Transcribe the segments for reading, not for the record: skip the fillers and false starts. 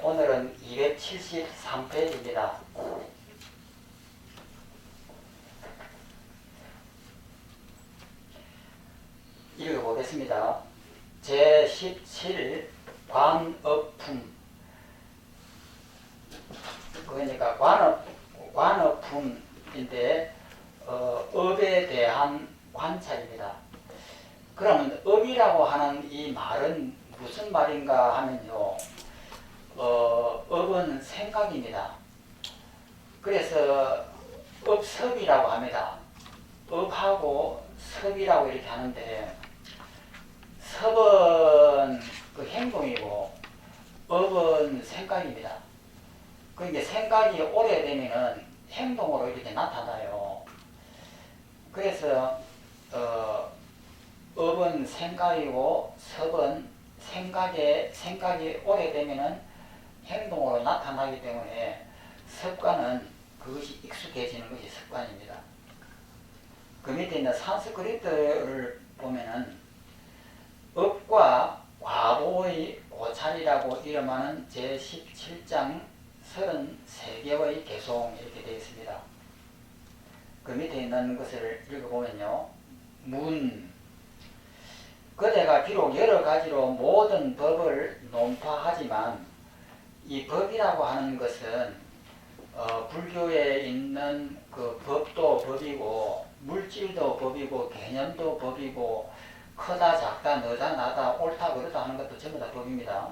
오늘은 273페이지입니다. 읽어보겠습니다. 제17 관업품. 그러니까 관업품인데 업에 대한 관찰입니다. 그러면 업이라고 하는 이 말은 무슨 말인가 하면요, 업은 생각입니다. 그래서 업섭이라고 합니다. 업하고 섭이라고 이렇게 하는데, 섭은 그 행동이고 업은 생각입니다. 그러니까 생각이 오래되면은 행동으로 이렇게 나타나요. 그래서 업은 생각이고 섭은 생각이 오래되면은 행동으로 나타나기 때문에 습관은 그것이 익숙해지는 것이 습관입니다. 그 밑에 있는 산스크리트를 보면은 업과 과보의 고찰이라고 이름하는 제17장 33개의 개송 이렇게 되어 있습니다. 그 밑에 있는 것을 읽어보면요, 그대가 비록 여러 가지로 모든 법을 논파하지만 이 법이라고 하는 것은 불교에 있는 그 법도 법이고 물질도 법이고 개념도 법이고 크다 작다 너다 나다 옳다 그르다 하는 것도 전부 다 법입니다.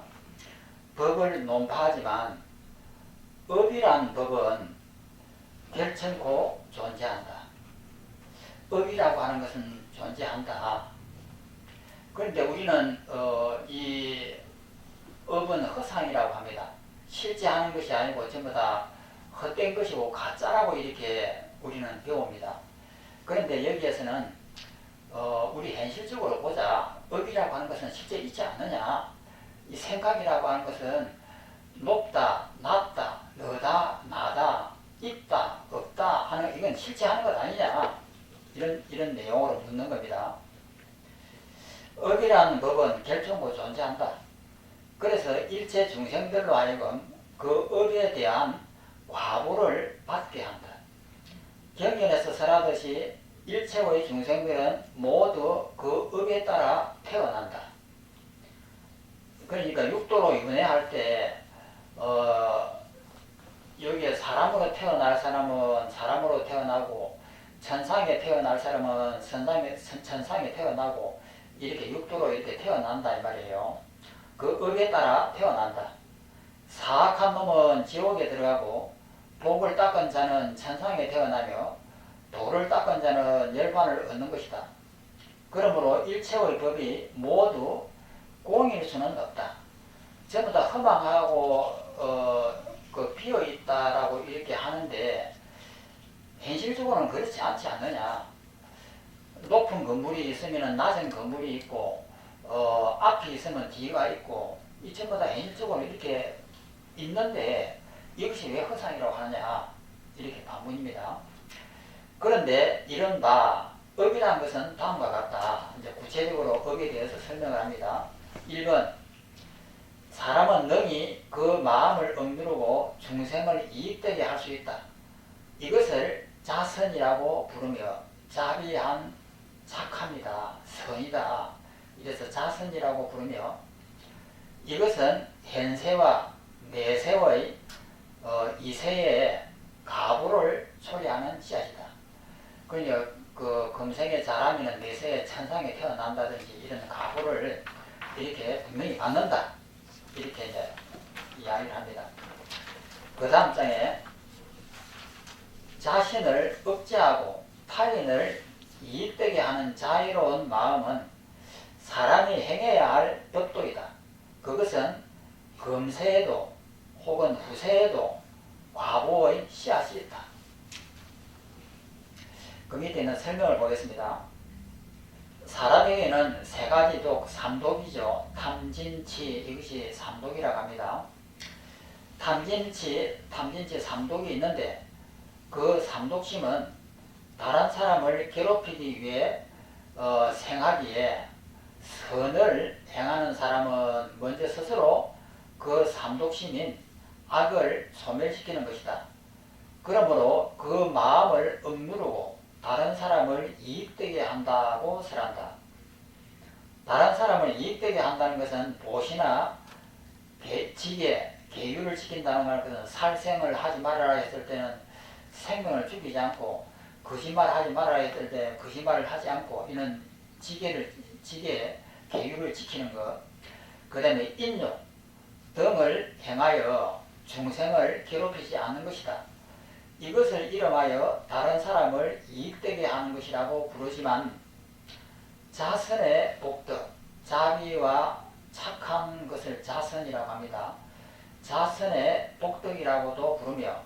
법을 논파하지만 업이란 법은 결천코 존재한다. 업이라고 하는 것은 존재한다. 그런데 우리는 이 업은 허상이라고 합니다. 실제 하는 것이 아니고 전부 다 헛된 것이고 가짜라고 이렇게 우리는 배웁니다. 그런데 여기에서는 우리 현실적으로 보자. 업이라고 하는 것은 실제 있지 않느냐. 이 생각이라고 하는 것은 높다, 낮다, 너다, 나다, 있다, 없다 하는, 이건 실제 하는 것 아니냐. 이런 내용으로 묻는 겁니다. 업이라는 법은 결정코 존재한다. 그래서 일체 중생들로 하여금 그 업에 대한 과보를 받게 한다. 경전에서 설하듯이 일체의 중생들은 모두 그 업에 따라 태어난다. 그러니까 육도로 윤회할 때 여기에 사람으로 태어날 사람은 사람으로 태어나고 천상에 태어날 사람은 천상에 태어나고 이렇게 육도로 이렇게 태어난다 이 말이에요. 그 업에 따라 태어난다. 사악한 놈은 지옥에 들어가고 복을 닦은 자는 천상에 태어나며 도를 닦은 자는 열반을 얻는 것이다. 그러므로 일체의 법이 모두 공일 수는 없다. 전부 다 허망하고 비어 있다라고 이렇게 하는데 현실적으로는 그렇지 않지 않느냐. 높은 건물이 있으면 낮은 건물이 있고 앞이 있으면 뒤가 있고 이 전부 다 현실적으로 이렇게 있는데 이것이 왜 허상이라고 하느냐 이렇게 반문입니다. 그런데 이른바 업이라는 것은 다음과 같다. 이제 구체적으로 업에 대해서 설명을 합니다. 1번, 사람은 능히 그 마음을 억누르고 중생을 이익되게 할 수 있다. 이것을 자선이라고 부르며 자비한 착합니다. 선이다. 이래서 자선이라고 부르며 이것은 현세와 내세의 이세의 가부를 초래하는 씨앗이다. 그러니까 그 금생에 자라면 내세에 천상에 태어난다든지 이런 가부를 이렇게 분명히 받는다. 이렇게 이제 이야기를 합니다. 그 다음 장에 자신을 억제하고 타인을 이익되게 하는 자유로운 마음은 사람이 행해야 할 법도이다. 그것은 금세에도 혹은 후세에도 과보의 씨앗이 있다. 그 밑에 있는 설명을 보겠습니다. 사람에게는 세 가지 독, 삼독이죠. 탐진치, 이것이 삼독이라고 합니다. 탐진치, 삼독이 있는데 그 삼독심은 다른 사람을 괴롭히기 위해 생하기에 선을 행하는 사람은 먼저 스스로 그 삼독심인 악을 소멸시키는 것이다. 그러므로 그 마음을 억누르고 다른 사람을 이익되게 한다고 설한다. 다른 사람을 이익되게 한다는 것은 보시나 지게, 계율을 지킨다는 것은 살생을 하지 말아라 했을 때는 생명을 죽이지 않고, 거짓말 하지 말아라 했을 때 거짓말을 하지 않고, 이는 지게, 계율을 지키는 것. 그 다음에 인욕 등을 행하여 중생을 괴롭히지 않는 것이다. 이것을 이름하여 다른 사람을 이익되게 하는 것이라고 부르지만, 자선의 복덕, 자비와 착한 것을 자선이라고 합니다. 자선의 복덕이라고도 부르며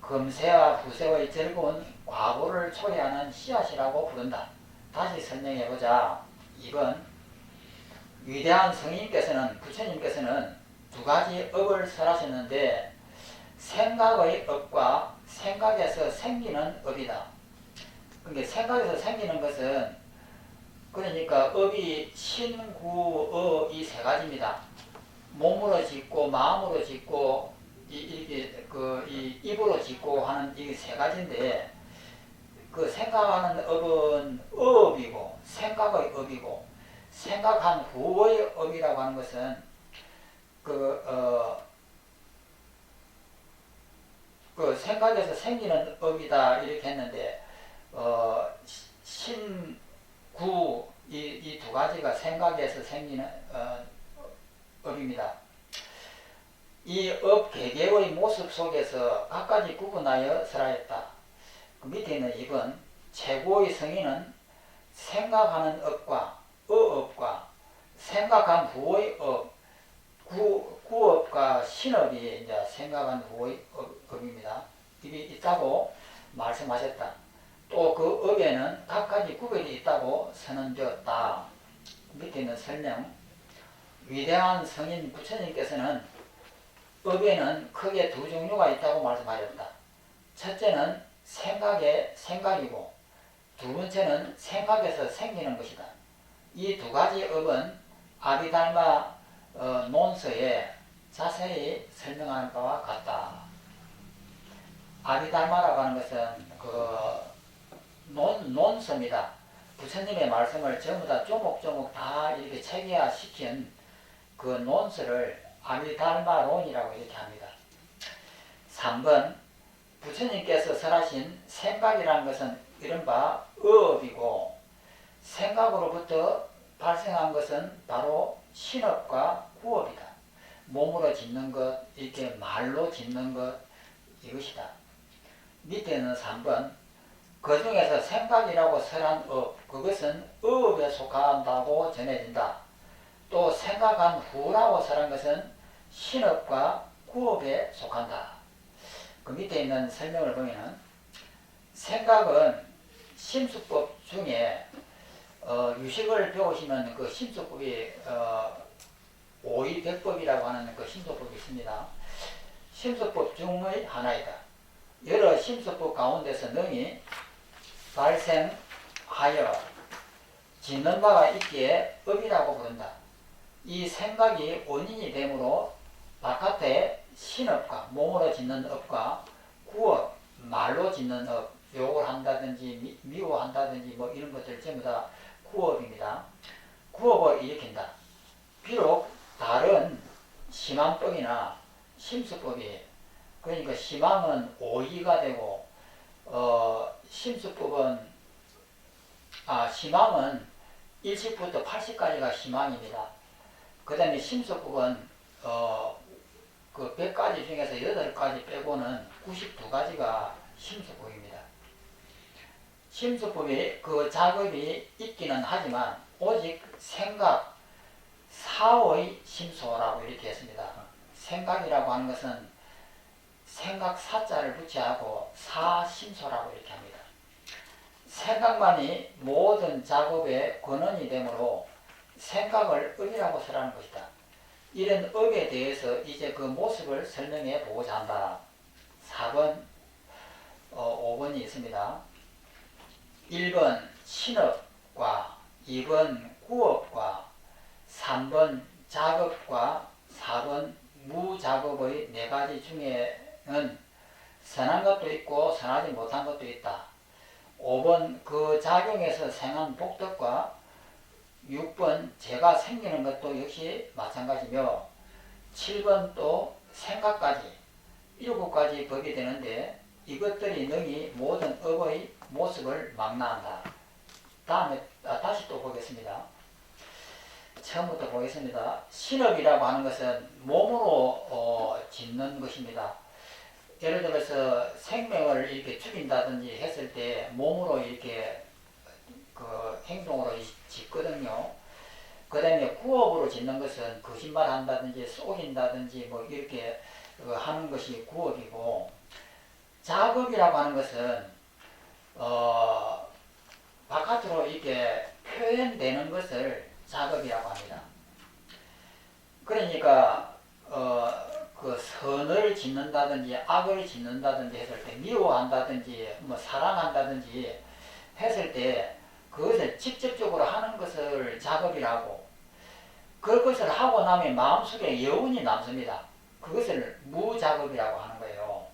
금세와 후세의 즐거운 과보를 초래하는 씨앗이라고 부른다. 다시 설명해보자. 2번, 위대한 성인께서는, 부처님께서는 두 가지 업을 설하셨는데, 생각의 업과 생각에서 생기는 업이다. 그러니까 생각에서 생기는 것은, 그러니까 업이 신구어 이 세 가지입니다. 몸으로 짓고 마음으로 짓고 이렇게 이 입으로 짓고 하는 이 세 가지인데, 그 생각하는 업은 업이고 생각의 업이고, 생각한 후의 업이라고 하는 것은 그 생각에서 생기는 업이다 이렇게 했는데, 신구 이 두 가지가 생각에서 생기는 업입니다. 이 업 개개의 모습 속에서 각가지 구분하여 설하였다. 그 밑에 있는 2번, 최고의 성인은 생각하는 업과 어업과 생각한 후의 업, 구업과 신업이 이제 생각한 후의 업입니다. 이게 있다고 말씀하셨다. 또 그 업에는 각가지 구별이 있다고 선언되었다. 밑에 있는 설명. 위대한 성인 부처님께서는 업에는 크게 두 종류가 있다고 말씀하셨다. 첫째는 생각의 생각이고, 두 번째는 생각에서 생기는 것이다. 이 두 가지 업은 아비달마 논서에 자세히 설명하는 바와 같다. 아비달마라고 하는 것은 논서입니다. 부처님의 말씀을 전부 다 조목조목 다 이렇게 체계화시킨 그 논서를 아비달마론이라고 이렇게 합니다. 3번, 부처님께서 설하신 생각이라는 것은 이른바 어업이고, 생각으로부터 발생한 것은 바로 신업과 구업이다. 몸으로 짓는 것, 이렇게 말로 짓는 것, 이것이다. 밑에는 3번, 그 중에서 생각이라고 설한 업, 그것은 어업에 속한다고 전해진다. 또 생각한 후라고 설한 것은 신업과 구업에 속한다. 그 밑에 있는 설명을 보면, 생각은 심수법 중에 유식을 배우시면 그 심수법이 오이백법이라고 하는 그 심수법이 있습니다. 심수법 중의 하나이다. 여러 심수법 가운데서 능히 발생하여 짓는 바가 있기에 업이라고 부른다. 이 생각이 원인이 되므로 바깥에 신업과 몸으로 짓는 업과 구업, 말로 짓는 업, 욕을 한다든지 미워한다든지 뭐 이런 것들 전부 다 구업입니다. 구업을 일으킨다. 비록 다른 심함법이나 심수법이, 그러니까 심함은 오이가 되고 심함은 1식부터 80까지가 심함입니다. 그 다음에 심수법은 그 100가지 중에서 8가지 빼고는 92가지가 심수법입니다. 심수법이 그 작업이 있기는 하지만 오직 생각, 사의 심소라고 이렇게 했습니다. 생각이라고 하는 것은 생각 사자를 붙여하고 사심소라고 이렇게 합니다. 생각만이 모든 작업의 근원이 되므로 생각을 업이라고 설하는 것이다. 이런 업에 대해서 이제 그 모습을 설명해 보고자 한다. 4번, 5번이 있습니다. 1번 신업과 2번 구업과 3번 작업과 4번 무작업의 네 가지 중에는 선한 것도 있고 선하지 못한 것도 있다. 5번 그 작용에서 생한 복덕과 6번 죄가 생기는 것도 역시 마찬가지며 7번 또 생각까지 7가지 법이 되는데 이것들이 능히 모든 업의 모습을 망라한다. 다시 또 보겠습니다. 처음부터 보겠습니다. 신업이라고 하는 것은 몸으로 짓는 것입니다. 예를 들어서 생명을 이렇게 죽인다든지 했을 때 몸으로 이렇게 그 행동으로 짓거든요. 그 다음에 구업으로 짓는 것은 거짓말 한다든지 속인다든지 뭐 이렇게 하는 것이 구업이고, 작업이라고 하는 것은 바깥으로 이렇게 표현되는 것을 작업이라고 합니다. 그러니까 그 선을 짓는다든지 악을 짓는다든지 했을 때, 미워한다든지 뭐 사랑한다든지 했을 때 그것을 직접적으로 하는 것을 작업이라고, 그것을 하고 나면 마음속에 여운이 남습니다. 그것을 무작업이라고 하는 거예요.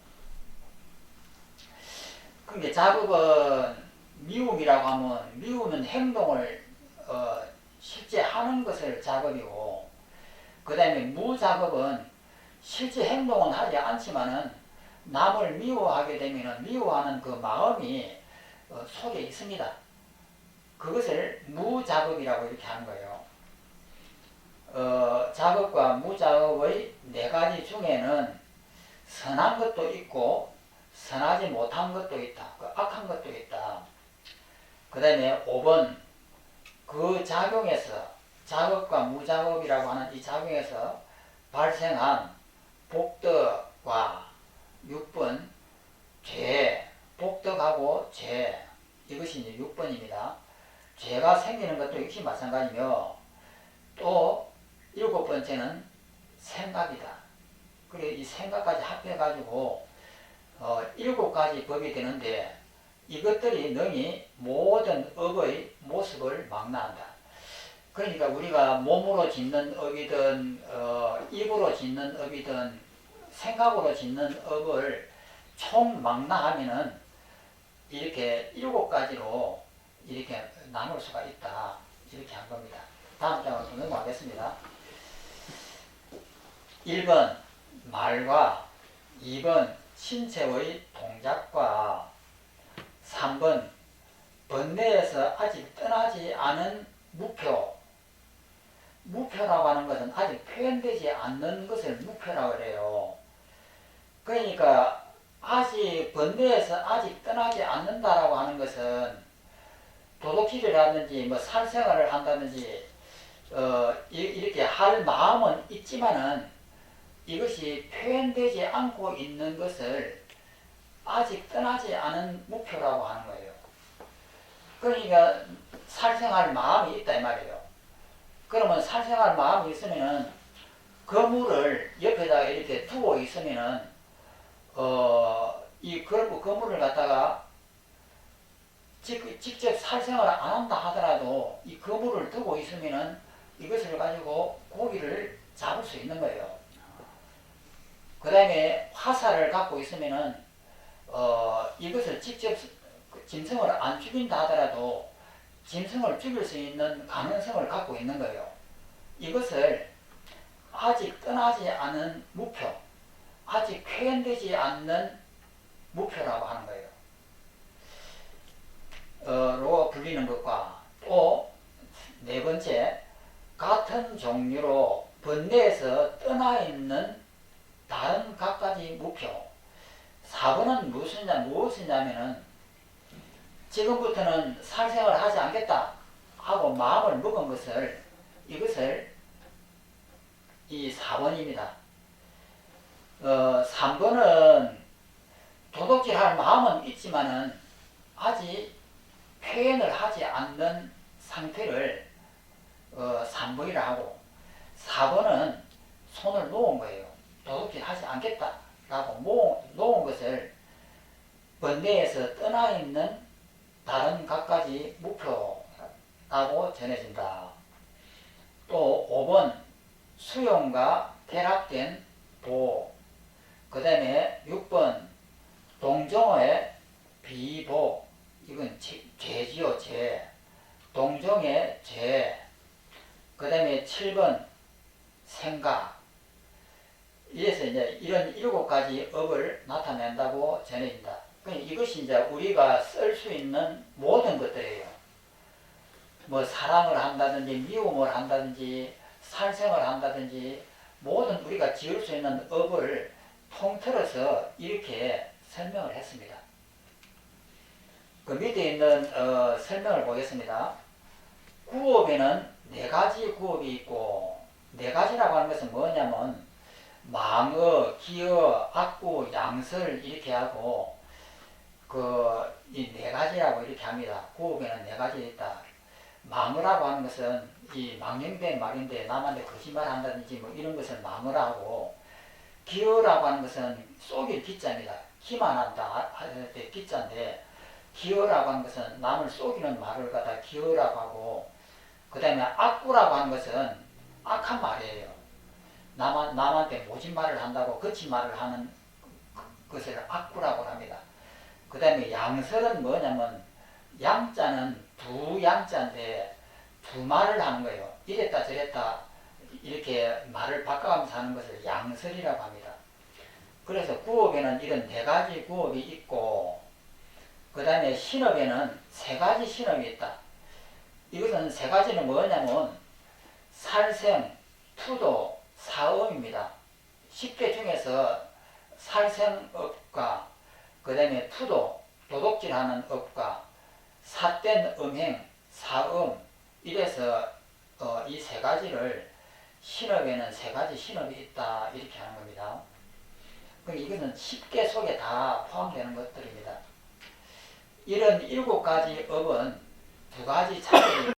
그러니까 작업은 미움이라고 하면, 미우는 행동을 실제 하는 것을 작업이고, 그 다음에 무작업은 실제 행동은 하지 않지만은 남을 미워하게 되면은 미워하는 그 마음이 속에 있습니다. 그것을 무작업이라고 이렇게 하는 거예요. 작업과 무작업의 네 가지 중에는 선한 것도 있고 선하지 못한 것도 있다. 악한 것도 있다. 그 다음에 5번 그 작용에서, 작업과 무작업이라고 하는 이 작용에서 발생한 복덕과 6번 죄, 복덕하고 죄, 이것이 이제 6번입니다. 죄가 생기는 것도 역시 마찬가지며, 또 7번째는 생각이다. 그리고 이 생각까지 합해가지고 7가지 법이 되는데, 이것들이 능히 모든 업의 모습을 망라한다. 그러니까 우리가 몸으로 짓는 업이든 입으로 짓는 업이든 생각으로 짓는 업을 총 망라하면은 이렇게 7가지로 이렇게 나눌 수가 있다. 이렇게 한 겁니다. 다음 장으로 넘어가겠습니다. 1번 말과 2번 신체의 동작과 3번 번뇌에서 아직 떠나지 않은 무표. 무표라고 하는 것은 아직 표현되지 않는 것을 무표라고 그래요. 그러니까 아직 번뇌에서 아직 떠나지 않는다라고 하는 것은 도둑질이라든지 뭐 살생활을 한다든지 이렇게 할 마음은 있지만은 이것이 표현되지 않고 있는 것을 아직 떠나지 않은 무표라고 하는 거예요. 그러니까 살생할 마음이 있다 이 말이에요. 그러면 살생할 마음이 있으면은 거물을 옆에다가 이렇게 두고 있으면은 이 거물을 갖다가 직접 살생활을 안 한다 하더라도 이 거물을 두고 있으면은 이것을 가지고 고기를 잡을 수 있는 거예요. 그 다음에 화살을 갖고 있으면은 이것을 직접 짐승을 안 죽인다 하더라도 짐승을 죽일 수 있는 가능성을 갖고 있는 거예요. 이것을 아직 떠나지 않은 무표, 아직 표현되지 않는 무표라고 하는 거예요. 로 불리는 것과, 또 네 번째, 같은 종류로 번뇌에서 떠나 있는 다른 각가지 무표. 4번은 무엇이냐면은 지금부터는 살생을 하지 않겠다 하고 마음을 먹은 것을, 이것을 이 4번입니다. 3번은 도둑질할 마음은 있지만은 아직 표현을 하지 않는 상태를 3번이라 하고, 4번은 손을 놓은 거예요. 도둑질 하지 않겠다라고 놓은 것을 번뇌에서 떠나 있는 다른 각가지 무표라고 전해진다. 또 5번 수용과 결합된 보. 그 다음에 6번 동종의 비보. 이건 죄지요, 죄. 동종의 죄. 그 다음에 7번 생각. 이래서 이제 이런 7가지 업을 나타낸다고 전해진다. 이것이 이제 우리가 쓸 수 있는 모든 것들이에요. 뭐 사랑을 한다든지 미움을 한다든지 살생을 한다든지 모든 우리가 지을 수 있는 업을 통틀어서 이렇게 설명을 했습니다. 그 밑에 있는 설명을 보겠습니다. 구업에는 4가지 구업이 있고, 4가지라고 하는 것은 뭐냐면 망어, 기어, 악구, 양설 이렇게 하고 이 4가지라고 이렇게 합니다. 구업에는 4가지 있다. 망어라고 하는 것은 이 망령된 말인데 남한테 거짓말 한다든지 뭐 이런 것을 망어라 하고, 기어라고 하는 것은 속일 기자입니다. 기만 한다 할 때 기자인데, 기어라고 하는 것은 남을 속이는 말을 갖다 기어라고 하고, 그 다음에 악구라고 하는 것은 악한 말이에요. 남한테 모진 말을 한다고 거친 말을 하는 것을 악구라고 합니다. 그 다음에 양설은 뭐냐면 양자는 두 양자인데 두 말을 하는 거예요. 이랬다 저랬다 이렇게 말을 바꿔가면서 하는 것을 양설이라고 합니다. 그래서 구업에는 이런 4가지 구업이 있고, 그 다음에 신업에는 3가지 신업이 있다. 이것은 3가지는 뭐냐면 살생, 투도, 사음입니다. 10개 중에서 살생업과 그 다음에 투도, 도둑질하는 업과 삿된 음행, 사음 이래서 이 3가지를 신업에는 3가지 신업이 있다 이렇게 하는 겁니다. 그럼 이거는 10개 속에 다 포함되는 것들입니다. 이런 7가지 업은 2가지 차이가